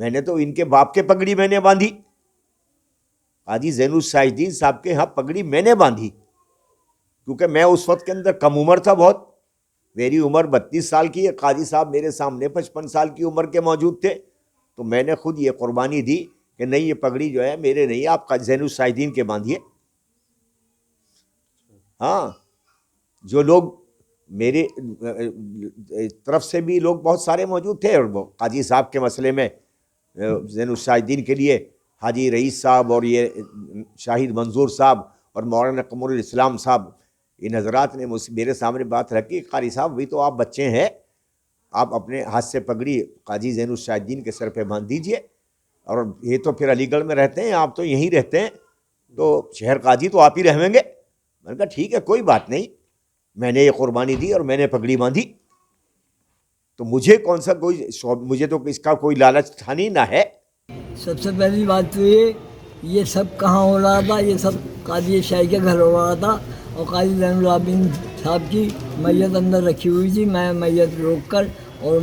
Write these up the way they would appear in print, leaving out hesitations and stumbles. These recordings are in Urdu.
میں نے تو ان کے باپ کے پگڑی میں نے باندھی، قاضی زین الشاہدین صاحب کے ہاں پگڑی میں نے باندھی، کیونکہ میں اس وقت کے اندر کم عمر تھا بہت، میری عمر 32 سال کی ہے، قاضی صاحب میرے سامنے 55 سال کی عمر کے موجود تھے، تو میں نے خود یہ قربانی دی کہ نہیں، یہ پگڑی جو ہے میرے نہیں، آپ قاضی زین الشاہدین کے باندھیے۔ ہاں، جو لوگ میرے طرف سے بھی لوگ بہت سارے موجود تھے، اور قاضی صاحب کے مسئلے میں زین الشاہدین کے لیے حاجی رئیس صاحب اور یہ شاہد منظور صاحب اور مولانا قمر الاسلام صاحب، ان حضرات نے میرے سامنے بات رکھی، قاری صاحب بھی تو آپ بچے ہیں، آپ اپنے ہاتھ سے پگڑی قاضی زین الشاہدین کے سر پہ باندھ دیجئے، اور یہ تو پھر علی گڑھ میں رہتے ہیں، آپ تو یہیں رہتے ہیں، تو شہر قاضی تو آپ ہی رہیں گے۔ میں نے کہا ٹھیک ہے، کوئی بات نہیں، میں نے یہ قربانی دی اور میں نے پگڑی باندھی، تو مجھے کون سا کوئی مجھے تو اس کا کوئی لالچ تھا نہیں، نہ ہے۔ سب سے پہلی بات تو یہ سب کہاں ہو رہا تھا؟ یہ سب قاضی شاہی کے گھر ہو رہا تھا، اور قاضی زین العابدین صاحب کی میت اندر رکھی ہوئی تھی، میں میت روک کر اور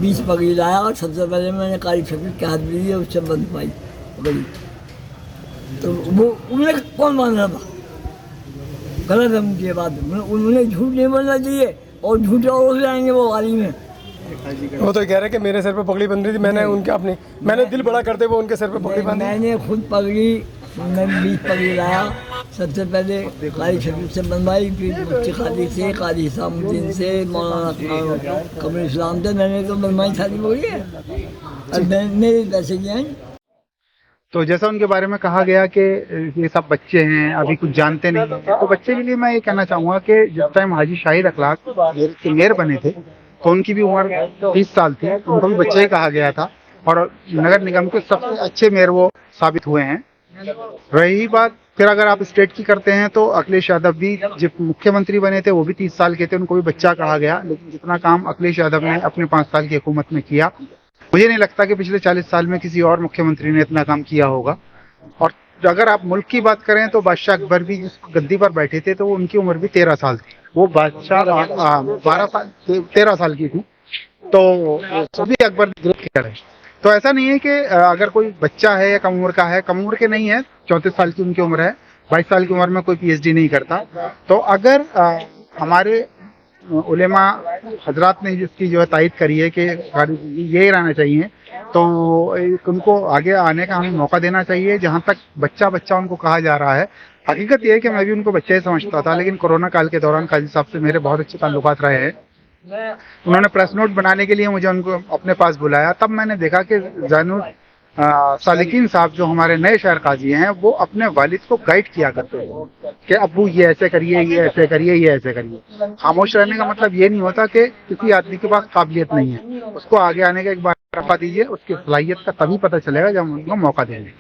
20 پگڑی لایا، اور سب سے پہلے میں نے قاری شفیق کے ہاتھ بھی دیا، اس سے بند پائی پگڑی، تو وہ انہیں کون مان رہا تھا؟ غلط ہے ان کی بات، انہیں جھوٹ نہیں بولنا چاہیے، اور جھوٹے اور ہو جائیں گے وہ عالم میں۔ وہ تو کہہ رہے کہ میرے سر پہ پگڑی بن رہی تھی، میں نے ان کے اپنی میں نے دل بڑا کرتے ہوئے ان کے سر پہ پگڑی باندھی۔ میں نے خود پگڑی، میں 20 پگڑی لایا، سب سے پہلے قاری شفیق سے بنوائی، پھر مفتی قاضی سے، قاضی حسام الدین سے، مولانا قمر اسلام سے، میں نے تو بنوائی ساری پگڑی ہے، اور میرے پیسے کی ہیں۔ تو جیسا ان کے بارے میں کہا گیا کہ یہ سب بچے ہیں، ابھی کچھ جانتے نہیں ہیں، تو بچے کے لیے میں یہ کہنا چاہوں گا کہ جس ٹائم حاجی شاہد اخلاق کے میئر بنے تھے تو ان کی بھی عمر 30 سال تھی، ان کو بھی بچے ہی کہا گیا تھا، اور نگر نگم کے سب سے اچھے میئر وہ ثابت ہوئے ہیں۔ رہی بات پھر اگر آپ اسٹیٹ کی کرتے ہیں تو اکھلیش یادو بھی جب مکھیہ منتری بنے تھے وہ بھی 30 سال کے تھے، ان کو بھی بچہ کہا گیا، لیکن جتنا کام اکھلیش یادو نے اپنے 5 سال کی حکومت میں کیا، مجھے نہیں لگتا کہ پچھلے 40 سال میں کسی اور مکھیہ منتری نے اتنا کام کیا ہوگا۔ اور اگر آپ ملک کی بات کریں تو بادشاہ اکبر بھی جس گدی پر بیٹھے تھے تو ان کی عمر بھی 13 سال تھی، وہ بادشاہ 13 سال کی تھی، تو سبھی اکبر گرفت کرے۔ تو ایسا نہیں ہے کہ اگر کوئی بچہ ہے یا کم عمر کا ہے، کم عمر کے نہیں ہے، 34 سال کی ان کی عمر ہے، 22 سال کی عمر میں کوئی پی ایچ ڈی نہیں کرتا، تو اگر ہمارے علماء حضرات نے جس کی جو ہے تائید کری ہے کہ یہی رہنا چاہیے، تو ان کو آگے آنے کا ہمیں موقع دینا چاہیے۔ جہاں تک بچہ بچہ ان کو کہا جا رہا ہے، حقیقت یہ ہے کہ میں بھی ان کو بچہ ہی سمجھتا تھا، لیکن کورونا کال کے دوران قاضی صاحب سے میرے بہت اچھے تعلقات رہے ہیں، انہوں نے پریس نوٹ بنانے کے لیے مجھے ان کو اپنے پاس بلایا، تب میں نے دیکھا کہ زین السالکین صاحب جو ہمارے نئے شہر قاضی ہیں وہ اپنے والد کو گائیڈ کیا کرتے ہیں کہ ابو یہ ایسے کریے، یہ ایسے کریے، یہ ایسے کریے۔ خاموش رہنے کا مطلب یہ نہیں ہوتا کہ کسی آدمی کے پاس قابلیت نہیں ہے، اس کو آگے آنے کا ایک بار موقع دیجیے، اس کی صلاحیت کا تبھی پتہ چلے گا جب ہم ان کو موقع دیں گے۔